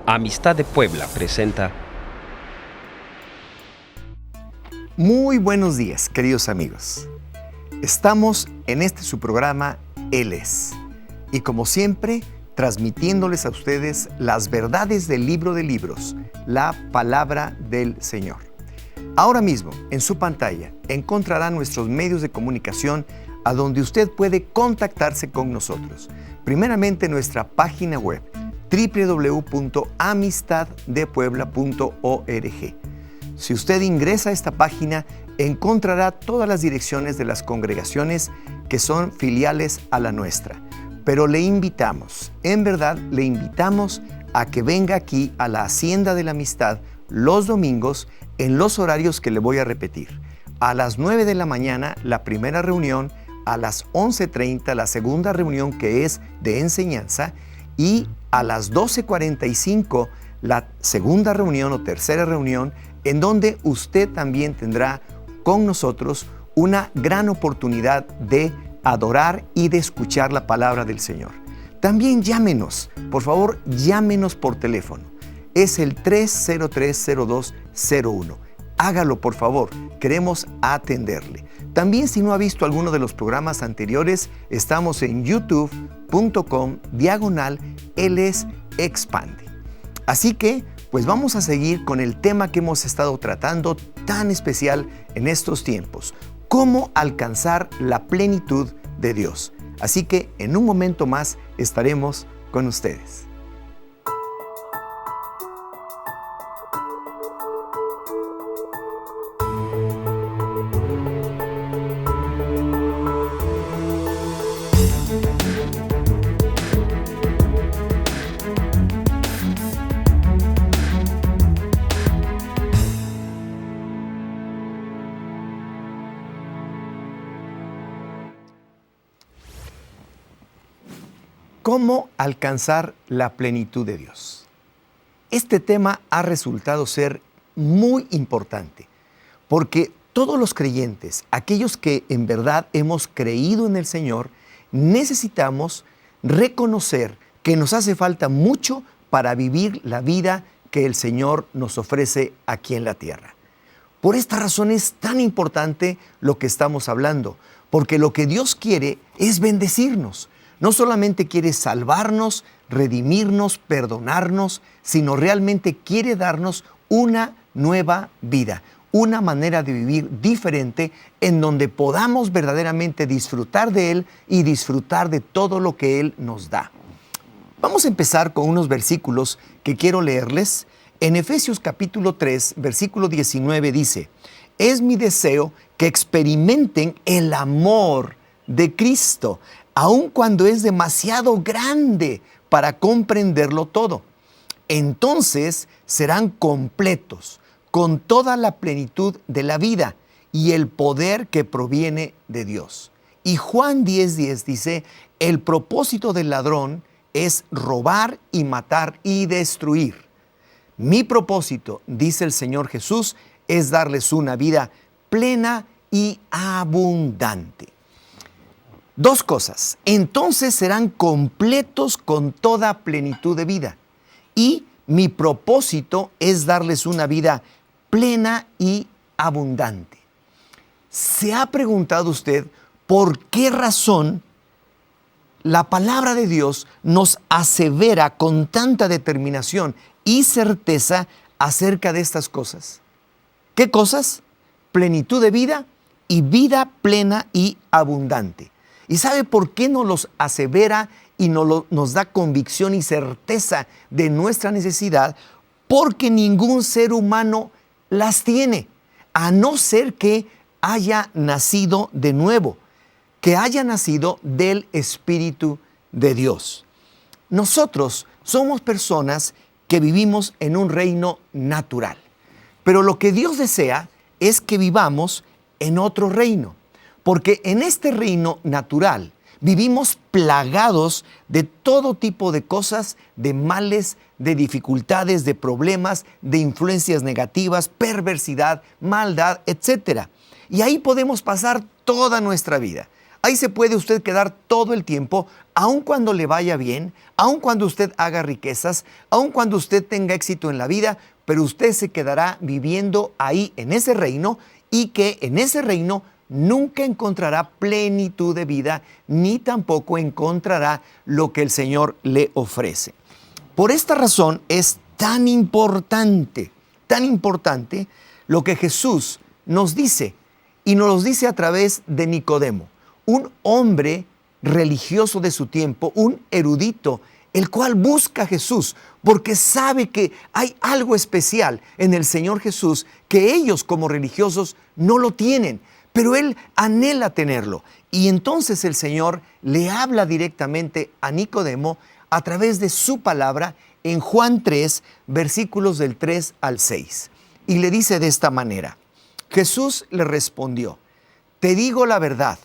Amistad de Puebla presenta. Muy buenos días, queridos amigos. Estamos en su programa Él es. Y como siempre, transmitiéndoles a ustedes las verdades del libro de libros, la palabra del Señor. Ahora mismo, en su pantalla, encontrará nuestros medios de comunicación a donde usted puede contactarse con nosotros. Primeramente, nuestra página web www.amistaddepuebla.org. Si usted ingresa a esta página, encontrará todas las direcciones de las congregaciones que son filiales a la nuestra. Pero le invitamos, en verdad le invitamos a que venga aquí a la Hacienda de la Amistad los domingos en los horarios que le voy a repetir. A las 9 de la mañana la primera reunión, a las 11:30 la segunda reunión que es de enseñanza y a las 12:45 la segunda reunión o tercera reunión en donde usted también tendrá con nosotros una gran oportunidad de adorar y de escuchar la palabra del Señor. También llámenos, por favor, llámenos por teléfono. Es el 303-0201. Hágalo, por favor, queremos atenderle. También, si no ha visto alguno de los programas anteriores, estamos en youtube.com/Él-es-expande. Así que, pues vamos a seguir con el tema que hemos estado tratando tan especial en estos tiempos. ¿Cómo alcanzar la plenitud de Dios? Así que en un momento más estaremos con ustedes. ¿Cómo alcanzar la plenitud de Dios? Este tema ha resultado ser muy importante porque todos los creyentes, aquellos que en verdad hemos creído en el Señor, necesitamos reconocer que nos hace falta mucho para vivir la vida que el Señor nos ofrece aquí en la tierra. Por esta razón es tan importante lo que estamos hablando, porque lo que Dios quiere es bendecirnos. No solamente quiere salvarnos, redimirnos, perdonarnos, sino realmente quiere darnos una nueva vida, una manera de vivir diferente en donde podamos verdaderamente disfrutar de Él y disfrutar de todo lo que Él nos da. Vamos a empezar con unos versículos que quiero leerles. En Efesios capítulo 3, versículo 19 dice: «Es mi deseo que experimenten el amor de Cristo, aun cuando es demasiado grande para comprenderlo todo. Entonces serán completos con toda la plenitud de la vida y el poder que proviene de Dios». Y Juan 10:10 dice: «El propósito del ladrón es robar y matar y destruir. Mi propósito, dice el Señor Jesús, es darles una vida plena y abundante». Dos cosas. Entonces serán completos con toda plenitud de vida. Y mi propósito es darles una vida plena y abundante. ¿Se ha preguntado usted por qué razón la palabra de Dios nos asevera con tanta determinación y certeza acerca de estas cosas? ¿Qué cosas? Plenitud de vida y vida plena y abundante. ¿Y sabe por qué nos los asevera y nos da convicción y certeza de nuestra necesidad? Porque ningún ser humano las tiene, a no ser que haya nacido de nuevo, que haya nacido del Espíritu de Dios. Nosotros somos personas que vivimos en un reino natural, pero lo que Dios desea es que vivamos en otro reino. Porque en este reino natural vivimos plagados de todo tipo de cosas, de males, de dificultades, de problemas, de influencias negativas, perversidad, maldad, etc. Y ahí podemos pasar toda nuestra vida. Ahí se puede usted quedar todo el tiempo, aun cuando le vaya bien, aun cuando usted haga riquezas, aun cuando usted tenga éxito en la vida, pero usted se quedará viviendo ahí en ese reino, y que en ese reino nunca encontrará plenitud de vida, ni tampoco encontrará lo que el Señor le ofrece. Por esta razón es tan importante lo que Jesús nos dice, y nos lo dice a través de Nicodemo, un hombre religioso de su tiempo, un erudito, el cual busca a Jesús porque sabe que hay algo especial en el Señor Jesús que ellos como religiosos no lo tienen, pero él anhela tenerlo. Y entonces el Señor le habla directamente a Nicodemo a través de su palabra en Juan 3, versículos del 3 al 6. Y le dice de esta manera: Jesús le respondió: te digo la verdad,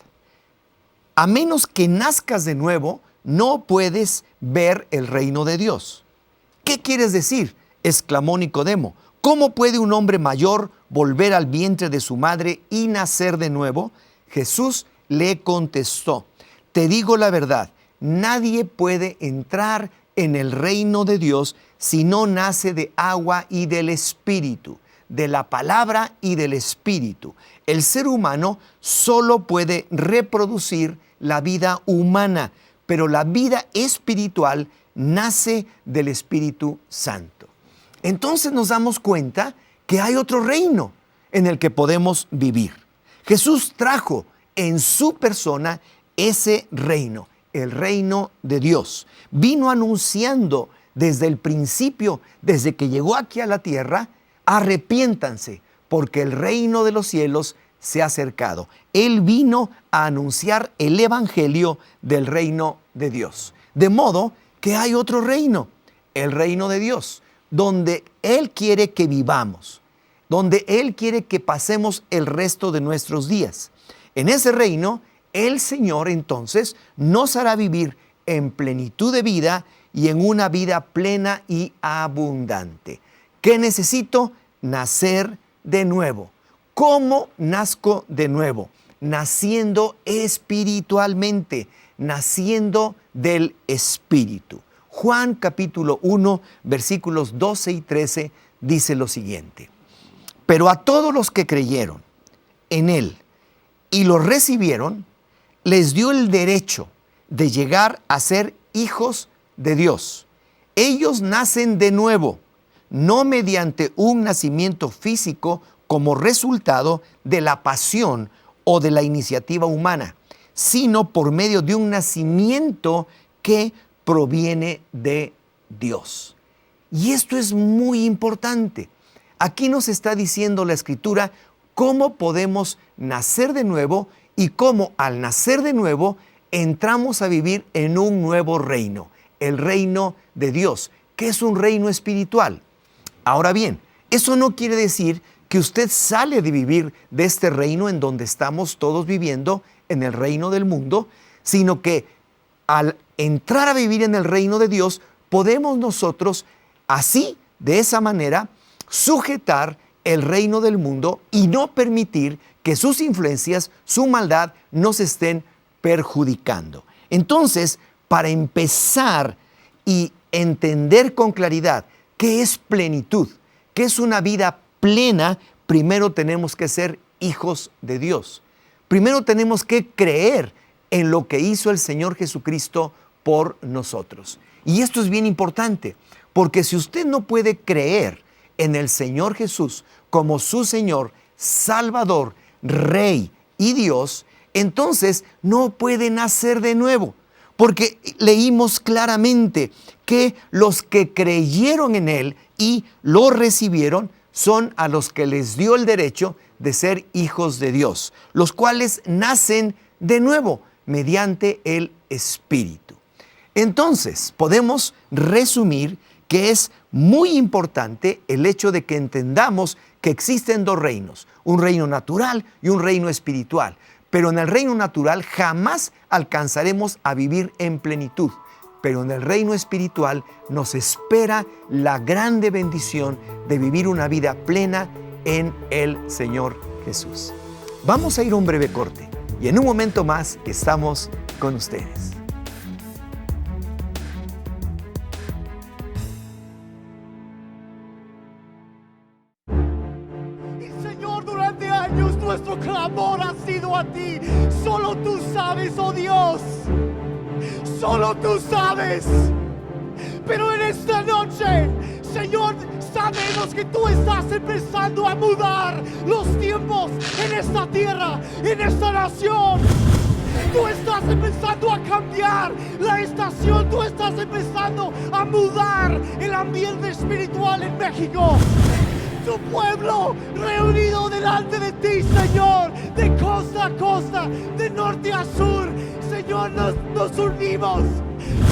a menos que nazcas de nuevo, no puedes ver el reino de Dios. ¿Qué quieres decir?, exclamó Nicodemo. ¿Cómo puede un hombre mayor volver al vientre de su madre y nacer de nuevo? Jesús le contestó: te digo la verdad, nadie puede entrar en el reino de Dios si no nace de agua y del Espíritu, de la palabra y del Espíritu. El ser humano solo puede reproducir la vida humana, pero la vida espiritual nace del Espíritu Santo. Entonces nos damos cuenta que hay otro reino en el que podemos vivir. Jesús trajo en su persona ese reino, el reino de Dios. Vino anunciando desde el principio, desde que llegó aquí a la tierra: arrepiéntanse, porque el reino de los cielos se ha acercado. Él vino a anunciar el evangelio del reino de Dios. De modo que hay otro reino, el reino de Dios, donde Él quiere que vivamos, donde Él quiere que pasemos el resto de nuestros días. En ese reino, el Señor entonces nos hará vivir en plenitud de vida y en una vida plena y abundante. ¿Qué necesito? Nacer de nuevo. ¿Cómo nazco de nuevo? Naciendo espiritualmente, naciendo del Espíritu. Juan capítulo 1, versículos 12 y 13 dice lo siguiente: pero a todos los que creyeron en Él y lo recibieron, les dio el derecho de llegar a ser hijos de Dios. Ellos nacen de nuevo, no mediante un nacimiento físico como resultado de la pasión o de la iniciativa humana, sino por medio de un nacimiento que proviene de Dios. Y esto es muy importante. Aquí nos está diciendo la Escritura cómo podemos nacer de nuevo y cómo al nacer de nuevo entramos a vivir en un nuevo reino, el reino de Dios, que es un reino espiritual. Ahora bien, eso no quiere decir que usted sale de vivir de este reino en donde estamos todos viviendo, en el reino del mundo, sino que al entrar a vivir en el reino de Dios, podemos nosotros así, de esa manera, sujetar el reino del mundo y no permitir que sus influencias, su maldad, nos estén perjudicando. Entonces, para empezar y entender con claridad qué es plenitud, qué es una vida plena, primero tenemos que ser hijos de Dios. Primero tenemos que creer en lo que hizo el Señor Jesucristo por nosotros. Y esto es bien importante, porque si usted no puede creer en el Señor Jesús como su Señor, Salvador, Rey y Dios, entonces no puede nacer de nuevo. Porque leímos claramente que los que creyeron en Él y lo recibieron son a los que les dio el derecho de ser hijos de Dios, los cuales nacen de nuevo mediante el Espíritu. Entonces, podemos resumir que es muy importante el hecho de que entendamos que existen dos reinos, un reino natural y un reino espiritual. Pero en el reino natural jamás alcanzaremos a vivir en plenitud. Pero en el reino espiritual nos espera la grande bendición de vivir una vida plena en el Señor Jesús. Vamos a ir a un breve corte y en un momento más estamos con ustedes. Señor, durante años nuestro clamor ha sido a ti. Solo tú sabes, oh Dios. Solo tú sabes. Pero en esta noche, Señor, sabemos que tú estás empezando a mudar los tiempos en esta tierra, en esta nación. Tú estás empezando a cambiar la estación. Tú estás empezando a mudar el ambiente espiritual en México. Tu pueblo reunido delante de ti, Señor, de costa a costa, de norte a sur. Señor, nos unimos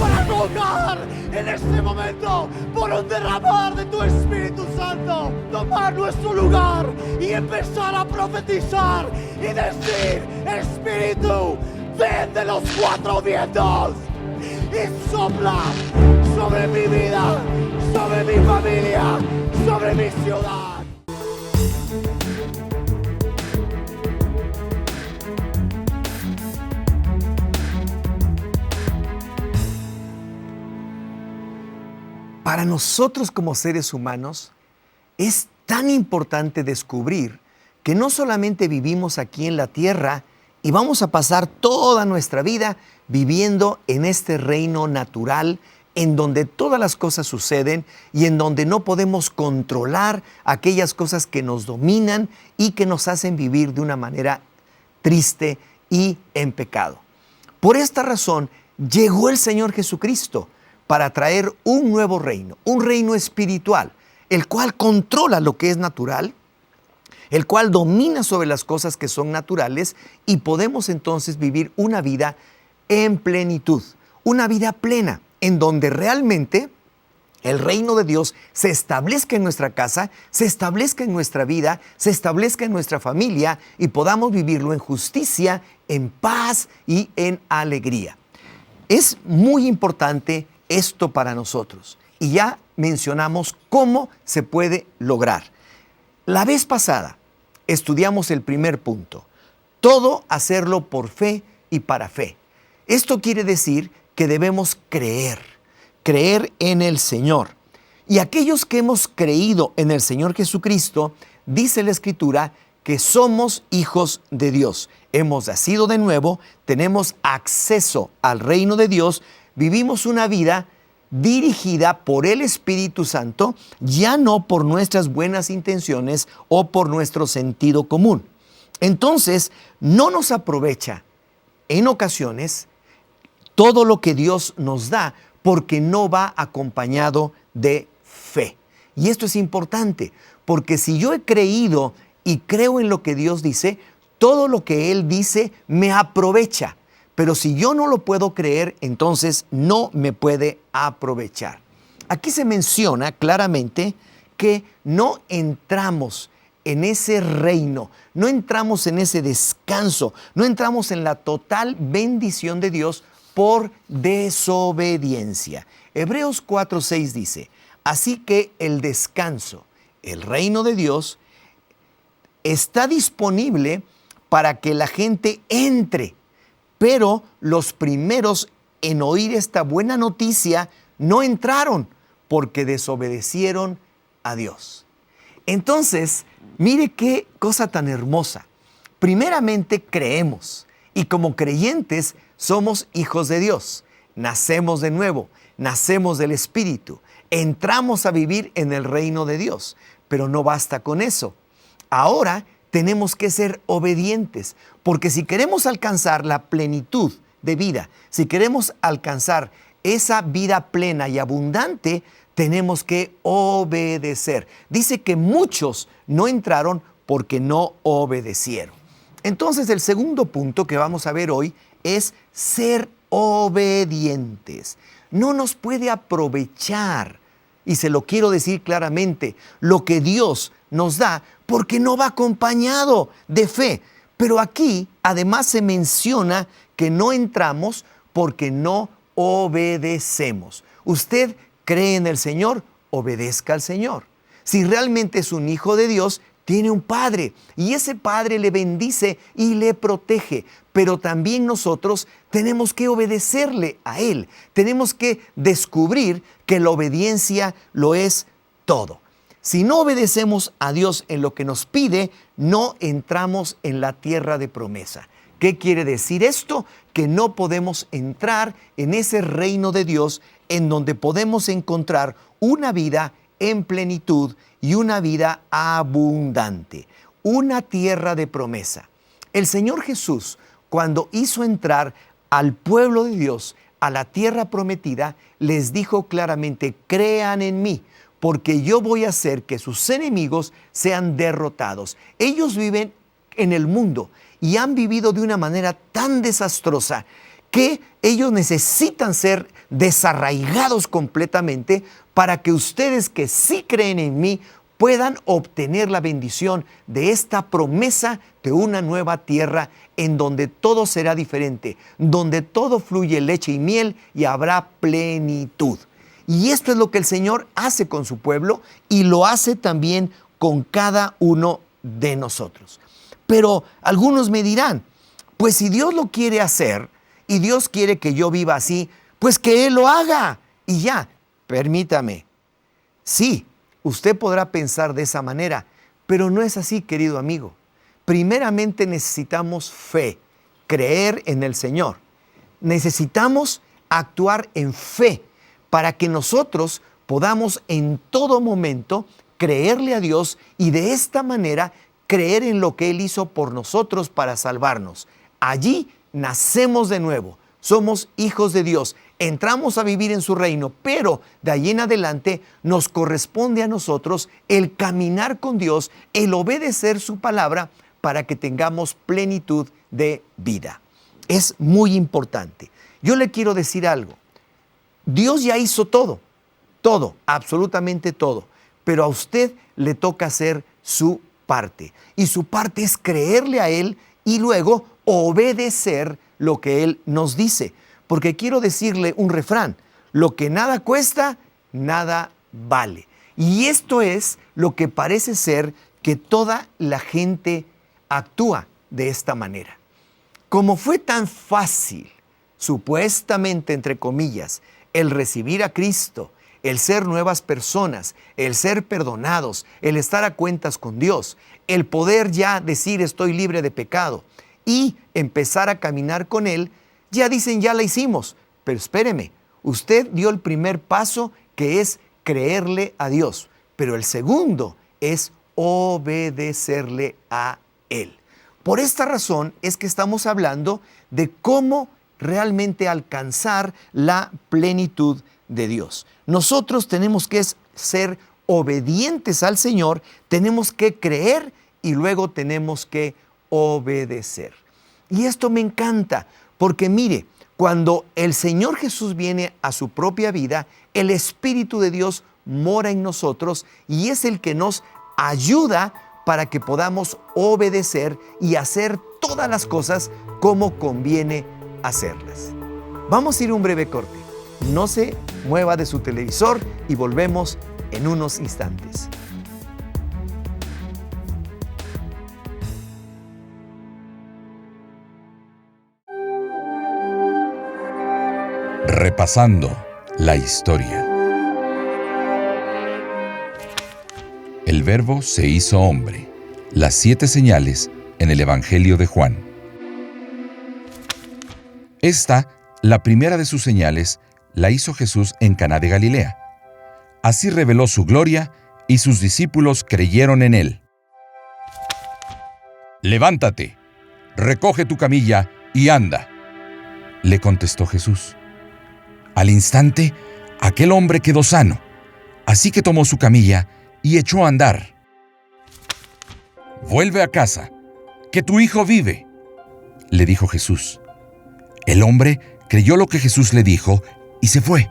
para rogar en este momento por un derramar de tu Espíritu Santo. Tomar nuestro lugar y empezar a profetizar y decir: Espíritu, ven de los cuatro vientos y sopla sobre mi vida, sobre mi familia, sobre mi ciudad. Para nosotros como seres humanos es tan importante descubrir que no solamente vivimos aquí en la tierra y vamos a pasar toda nuestra vida viviendo en este reino natural en donde todas las cosas suceden y en donde no podemos controlar aquellas cosas que nos dominan y que nos hacen vivir de una manera triste y en pecado. Por esta razón llegó el Señor Jesucristo para traer un nuevo reino, un reino espiritual, el cual controla lo que es natural, el cual domina sobre las cosas que son naturales, y podemos entonces vivir una vida en plenitud, una vida plena, en donde realmente el reino de Dios se establezca en nuestra casa, se establezca en nuestra vida, se establezca en nuestra familia y podamos vivirlo en justicia, en paz y en alegría. Es muy importante esto para nosotros y ya mencionamos cómo se puede lograr. La vez pasada estudiamos el primer punto: todo hacerlo por fe y para fe. Esto quiere decir que debemos creer en el Señor. Y aquellos que hemos creído en el Señor Jesucristo, dice la Escritura que somos hijos de Dios. Hemos nacido de nuevo, tenemos acceso al reino de Dios, vivimos una vida dirigida por el Espíritu Santo, ya no por nuestras buenas intenciones o por nuestro sentido común. Entonces, no nos aprovecha en ocasiones todo lo que Dios nos da porque no va acompañado de fe. Y esto es importante, porque si yo he creído y creo en lo que Dios dice, todo lo que Él dice me aprovecha. Pero si yo no lo puedo creer, entonces no me puede aprovechar. Aquí se menciona claramente que no entramos en ese reino, no entramos en ese descanso, no entramos en la total bendición de Dios por desobediencia. Hebreos 4:6 dice: así que el descanso, el reino de Dios, está disponible para que la gente entre. Pero los primeros en oír esta buena noticia no entraron porque desobedecieron a Dios. Entonces, mire qué cosa tan hermosa. Primeramente creemos y como creyentes somos hijos de Dios. Nacemos de nuevo, nacemos del Espíritu, entramos a vivir en el reino de Dios. Pero no basta con eso. Ahora tenemos que ser obedientes, porque si queremos alcanzar la plenitud de vida, si queremos alcanzar esa vida plena y abundante, tenemos que obedecer. Dice que muchos no entraron porque no obedecieron. Entonces, el segundo punto que vamos a ver hoy es ser obedientes. No nos puede aprovechar, y se lo quiero decir claramente, lo que Dios nos da, porque no va acompañado de fe. Pero aquí además se menciona que no entramos porque no obedecemos. Usted cree en el Señor, obedezca al Señor. Si realmente es un hijo de Dios, tiene un padre y ese padre le bendice y le protege. Pero también nosotros tenemos que obedecerle a Él. Tenemos que descubrir que la obediencia lo es todo. Si no obedecemos a Dios en lo que nos pide, no entramos en la tierra de promesa. ¿Qué quiere decir esto? Que no podemos entrar en ese reino de Dios en donde podemos encontrar una vida en plenitud y una vida abundante. Una tierra de promesa. El Señor Jesús, cuando hizo entrar al pueblo de Dios a la tierra prometida, les dijo claramente: crean en mí, porque yo voy a hacer que sus enemigos sean derrotados. Ellos viven en el mundo y han vivido de una manera tan desastrosa que ellos necesitan ser desarraigados completamente para que ustedes que sí creen en mí puedan obtener la bendición de esta promesa de una nueva tierra en donde todo será diferente, donde todo fluye leche y miel y habrá plenitud. Y esto es lo que el Señor hace con su pueblo y lo hace también con cada uno de nosotros. Pero algunos me dirán, pues si Dios lo quiere hacer y Dios quiere que yo viva así, pues que Él lo haga y ya. Permítame. Sí, usted podrá pensar de esa manera, pero no es así, querido amigo. Primeramente necesitamos fe, creer en el Señor. Necesitamos actuar en fe para que nosotros podamos en todo momento creerle a Dios y de esta manera creer en lo que Él hizo por nosotros para salvarnos. Allí nacemos de nuevo, somos hijos de Dios, entramos a vivir en su reino, pero de allí en adelante nos corresponde a nosotros el caminar con Dios, el obedecer su palabra para que tengamos plenitud de vida. Es muy importante. Yo le quiero decir algo. Dios ya hizo todo, absolutamente todo, pero a usted le toca hacer su parte. Y su parte es creerle a Él y luego obedecer lo que Él nos dice. Porque quiero decirle un refrán: lo que nada cuesta, nada vale. Y esto es lo que parece ser que toda la gente actúa de esta manera. Como fue tan fácil, supuestamente entre comillas, el recibir a Cristo, el ser nuevas personas, el ser perdonados, el estar a cuentas con Dios, el poder ya decir estoy libre de pecado y empezar a caminar con Él, ya dicen ya la hicimos. Pero espéreme, usted dio el primer paso, que es creerle a Dios, pero el segundo es obedecerle a Él. Por esta razón es que estamos hablando de cómo realmente alcanzar la plenitud de Dios. Nosotros tenemos que ser obedientes al Señor, tenemos que creer y luego tenemos que obedecer. Y esto me encanta, porque mire, cuando el Señor Jesús viene a su propia vida, el Espíritu de Dios mora en nosotros y es el que nos ayuda para que podamos obedecer y hacer todas las cosas como conviene hacerlas. Vamos a ir a un breve corte. No se mueva de su televisor y volvemos en unos instantes. Repasando la historia. El Verbo se hizo hombre. Las 7 señales en el Evangelio de Juan. Esta, la primera de sus señales, la hizo Jesús en Caná de Galilea. Así reveló su gloria y sus discípulos creyeron en él. «Levántate, recoge tu camilla y anda», le contestó Jesús. Al instante, aquel hombre quedó sano, así que tomó su camilla y echó a andar. «Vuelve a casa, que tu hijo vive», le dijo Jesús. El hombre creyó lo que Jesús le dijo y se fue.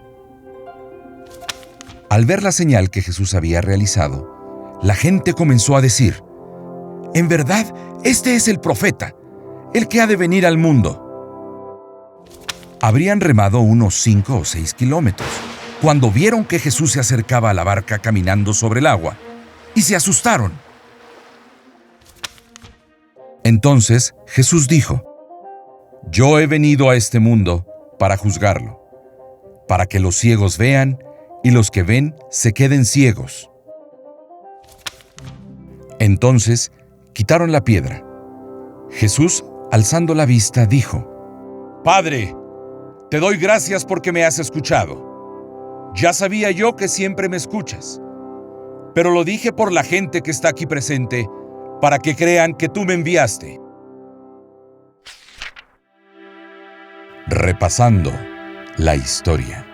Al ver la señal que Jesús había realizado, la gente comenzó a decir: «En verdad, este es el profeta, el que ha de venir al mundo». Habrían remado unos 5 o 6 kilómetros, cuando vieron que Jesús se acercaba a la barca caminando sobre el agua, y se asustaron. Entonces Jesús dijo: Yo he venido a este mundo para juzgarlo, para que los ciegos vean y los que ven se queden ciegos. Entonces quitaron la piedra. Jesús, alzando la vista, dijo: Padre, te doy gracias porque me has escuchado. Ya sabía yo que siempre me escuchas, pero lo dije por la gente que está aquí presente, para que crean que tú me enviaste. Repasando la historia.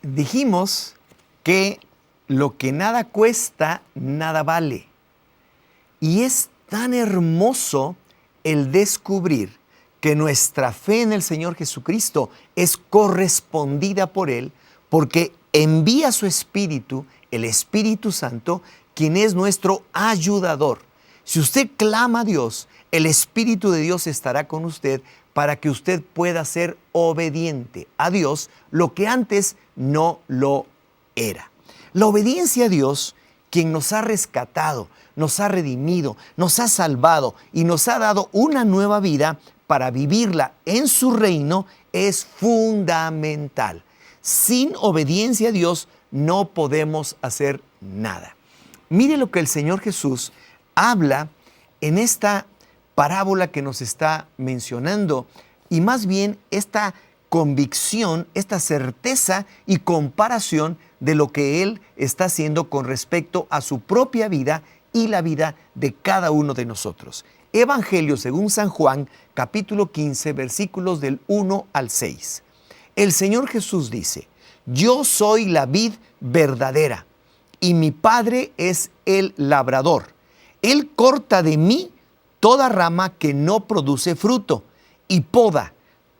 Dijimos que lo que nada cuesta, nada vale. Y es tan hermoso el descubrir que nuestra fe en el Señor Jesucristo es correspondida por Él, porque envía su Espíritu, el Espíritu Santo, quien es nuestro ayudador. Si usted clama a Dios, el Espíritu de Dios estará con usted para que usted pueda ser obediente a Dios, lo que antes no lo era. La obediencia a Dios, quien nos ha rescatado, nos ha redimido, nos ha salvado y nos ha dado una nueva vida para vivirla en su reino, es fundamental. Sin obediencia a Dios no podemos hacer nada. Mire lo que el Señor Jesús habla en esta parábola que nos está mencionando, y más bien esta convicción, esta certeza y comparación de lo que Él está haciendo con respecto a su propia vida y la vida de cada uno de nosotros. Evangelio según San Juan, capítulo 15, versículos del 1 al 6. El Señor Jesús dice: Yo soy la vid verdadera y mi Padre es el labrador. Él corta de mí toda rama que no produce fruto y poda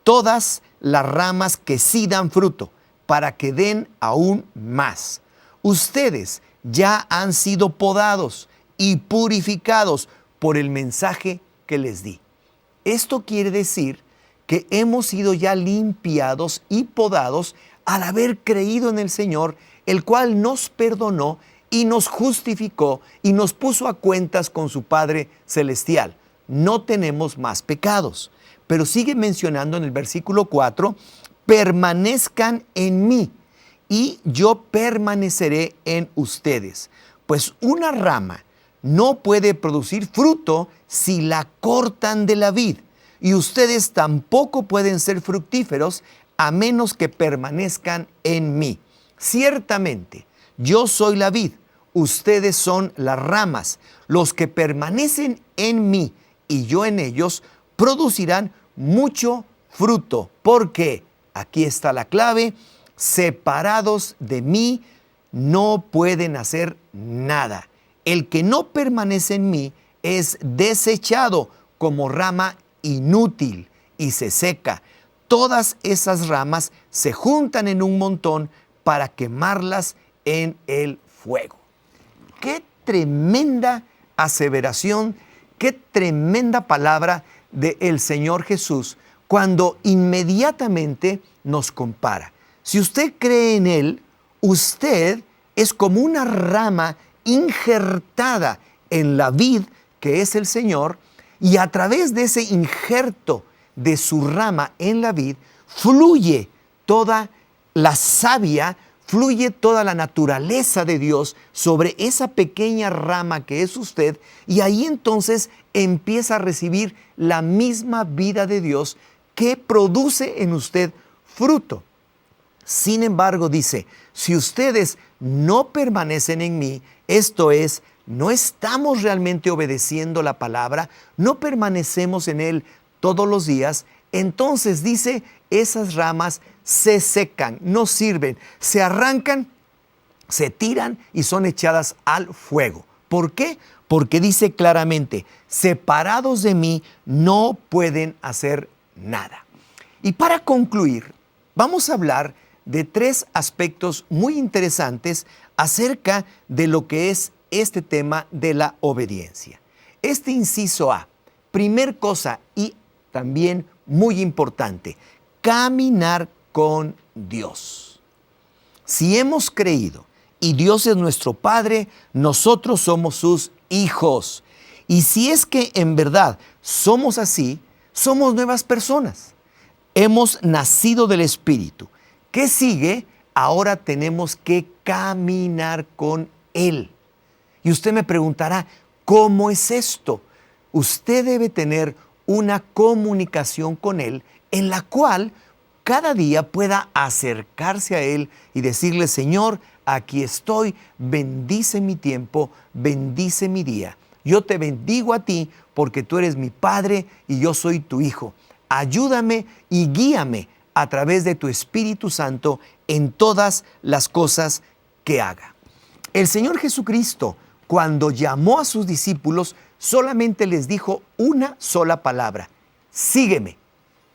todas las ramas que sí dan fruto, para que den aún más. Ustedes ya han sido podados y purificados por el mensaje que les di. Esto quiere decir que hemos sido ya limpiados y podados al haber creído en el Señor, el cual nos perdonó y nos justificó y nos puso a cuentas con su Padre Celestial. No tenemos más pecados. Pero sigue mencionando en el versículo 4, permanezcan en mí y yo permaneceré en ustedes. Pues una rama no puede producir fruto si la cortan de la vid, y ustedes tampoco pueden ser fructíferos a menos que permanezcan en mí. Ciertamente, yo soy la vid, ustedes son las ramas. Los que permanecen en mí y yo en ellos producirán mucho fruto, porque, aquí está la clave, separados de mí no pueden hacer nada. El que no permanece en mí es desechado como rama inútil y se seca. Todas esas ramas se juntan en un montón para quemarlas en el fuego. ¡Qué tremenda aseveración! ¡Qué tremenda palabra del Señor Jesús cuando inmediatamente nos compara! Si usted cree en Él, usted es como una rama injertada en la vid que es el Señor, y a través de ese injerto de su rama en la vid fluye toda la savia, fluye toda la naturaleza de Dios sobre esa pequeña rama que es usted, y ahí entonces empieza a recibir la misma vida de Dios que produce en usted fruto. Sin embargo, dice, si ustedes no permanecen en mí, esto es, no estamos realmente obedeciendo la palabra, no permanecemos en Él todos los días, entonces dice, esas ramas se secan, no sirven, se arrancan, se tiran y son echadas al fuego. ¿Por qué? Porque dice claramente, separados de mí no pueden hacer nada. Y para concluir, vamos a hablar de 3 aspectos muy interesantes acerca de lo que es este tema de la obediencia. Este inciso A, primer cosa y también muy importante, caminar con Dios. Si hemos creído y Dios es nuestro Padre, nosotros somos sus hijos. Y si es que en verdad somos así, somos nuevas personas. Hemos nacido del Espíritu. ¿Qué sigue? Ahora tenemos que caminar con Él. Y usted me preguntará, ¿cómo es esto? Usted debe tener una comunicación con Él en la cual cada día pueda acercarse a Él y decirle, Señor, aquí estoy, bendice mi tiempo, bendice mi día. Yo te bendigo a ti porque tú eres mi Padre y yo soy tu Hijo. Ayúdame y guíame a través de tu Espíritu Santo en todas las cosas que haga. El Señor Jesucristo, cuando llamó a sus discípulos, solamente les dijo una sola palabra: sígueme.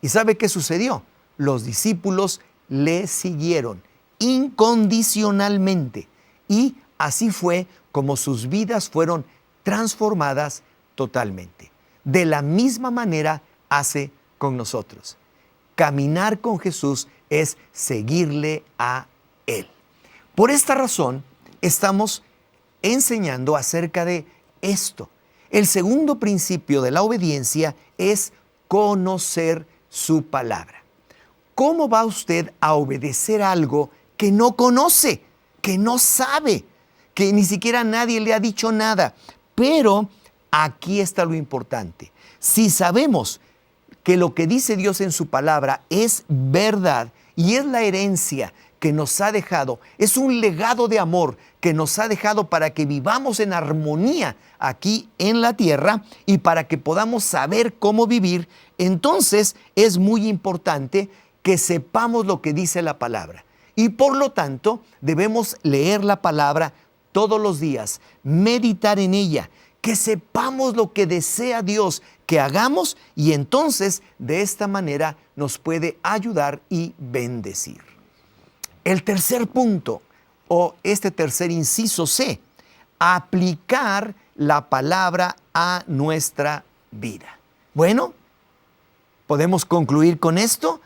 ¿Y sabe qué sucedió? Los discípulos le siguieron incondicionalmente. Y así fue como sus vidas fueron transformadas totalmente. De la misma manera hace con nosotros. Caminar con Jesús es seguirle a Él. Por esta razón, estamos enseñando acerca de esto. El segundo principio de la obediencia es conocer su palabra. ¿Cómo va usted a obedecer algo que no conoce, que no sabe, que ni siquiera nadie le ha dicho nada? Pero aquí está lo importante. Si sabemos que lo que dice Dios en su palabra es verdad y es la herencia que nos ha dejado, es un legado de amor que nos ha dejado para que vivamos en armonía aquí en la tierra y para que podamos saber cómo vivir, entonces es muy importante que sepamos lo que dice la palabra. Y por lo tanto, debemos leer la palabra todos los días, meditar en ella, que sepamos lo que desea Dios que hagamos y entonces de esta manera nos puede ayudar y bendecir. El tercer punto, o este tercer inciso C, aplicar la palabra a nuestra vida. Bueno, ¿podemos concluir con esto?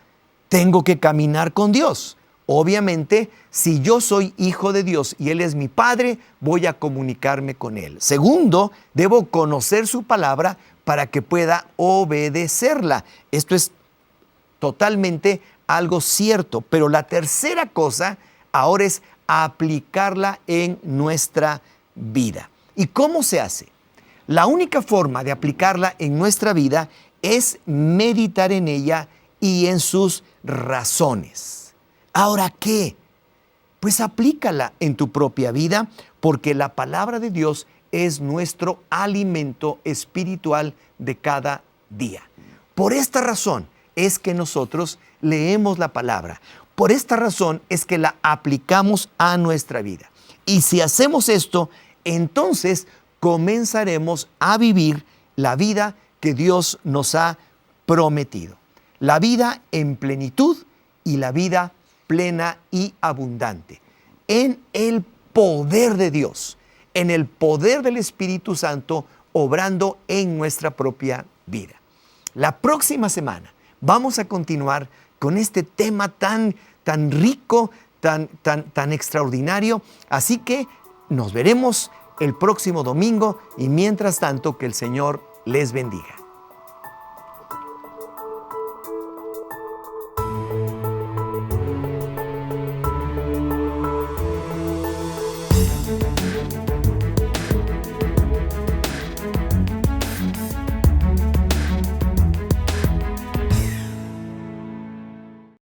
Tengo que caminar con Dios. Obviamente, si yo soy hijo de Dios y Él es mi Padre, voy a comunicarme con Él. Segundo, debo conocer su palabra para que pueda obedecerla. Esto es totalmente algo cierto. Pero la tercera cosa ahora es aplicarla en nuestra vida. ¿Y cómo se hace? La única forma de aplicarla en nuestra vida es meditar en ella y en sus razones. ¿Ahora qué? Pues aplícala en tu propia vida porque la palabra de Dios es nuestro alimento espiritual de cada día. Por esta razón es que nosotros leemos la palabra. Por esta razón es que la aplicamos a nuestra vida. Y si hacemos esto, entonces comenzaremos a vivir la vida que Dios nos ha prometido. La vida en plenitud y la vida plena y abundante. En el poder de Dios, en el poder del Espíritu Santo, obrando en nuestra propia vida. La próxima semana vamos a continuar con este tema tan rico, tan extraordinario. Así que nos veremos el próximo domingo y mientras tanto que el Señor les bendiga.